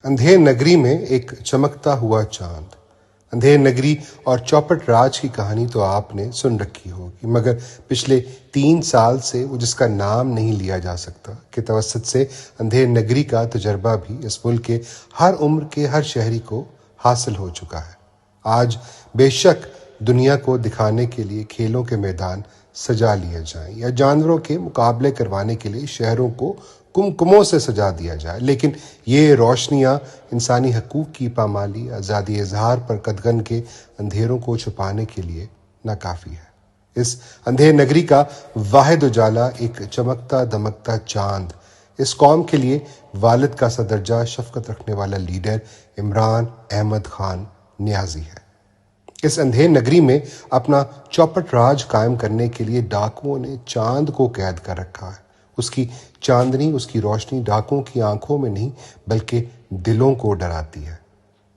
اندھیر نگری میں ایک چمکتا ہوا چاند۔ اندھیر نگری اور چوپٹ راج کی کہانی تو آپ نے سن رکھی ہوگی، مگر پچھلے 3 سال سے وہ جس کا نام نہیں لیا جا سکتا کے توسط سے اندھیر نگری کا تجربہ بھی اس ملک کے ہر عمر کے ہر شہری کو حاصل ہو چکا ہے۔ آج بے شک دنیا کو دکھانے کے لیے کھیلوں کے میدان سجا لیے جائیں یا جانوروں کے مقابلے کروانے کے لیے شہروں کو کمکموں سے سجا دیا جائے، لیکن یہ روشنیاں انسانی حقوق کی پامالی، آزادی اظہار پر قدغن کے اندھیروں کو چھپانے کے لیے ناکافی ہے۔ اس اندھیر نگری کا واحد اجالا ایک چمکتا دمکتا چاند، اس قوم کے لیے والد کا سا درجہ شفقت رکھنے والا لیڈر عمران احمد خان نیازی ہے۔ اس اندھیر نگری میں اپنا چوپٹ راج قائم کرنے کے لیے ڈاکوؤں نے چاند کو قید کر رکھا ہے۔ اس کی چاندنی، اس کی روشنی ڈاکوؤں کی آنکھوں میں نہیں بلکہ دلوں کو ڈراتی ہے۔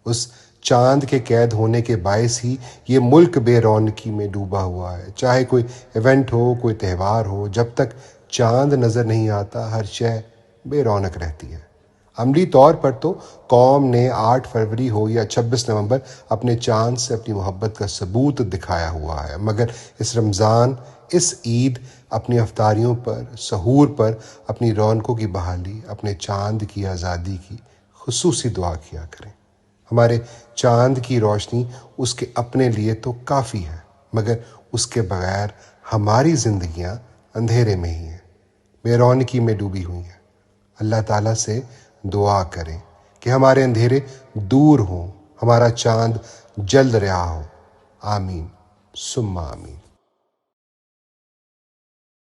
اس چاند کے قید ہونے کے باعث ہی یہ ملک بے رونقی میں ڈوبا ہوا ہے۔ چاہے کوئی ایونٹ ہو، کوئی تہوار ہو، جب تک چاند نظر نہیں آتا ہر شے بے رونق رہتی ہے۔ عملی طور پر تو قوم نے 8 فروری ہو یا 26 نومبر اپنے چاند سے اپنی محبت کا ثبوت دکھایا ہوا ہے، مگر اس رمضان، اس عید اپنی افطاریوں پر، سحور پر اپنی رونقوں کی بحالی، اپنے چاند کی آزادی کی خصوصی دعا کیا کریں۔ ہمارے چاند کی روشنی اس کے اپنے لیے تو کافی ہے، مگر اس کے بغیر ہماری زندگیاں اندھیرے میں ہی ہیں، بے رونقی میں ڈوبی ہوئی ہیں۔ اللہ تعالیٰ سے دعا کریں کہ ہمارے اندھیرے دور ہوں، ہمارا چاند جلد رہا ہو۔ آمین ثم آمین۔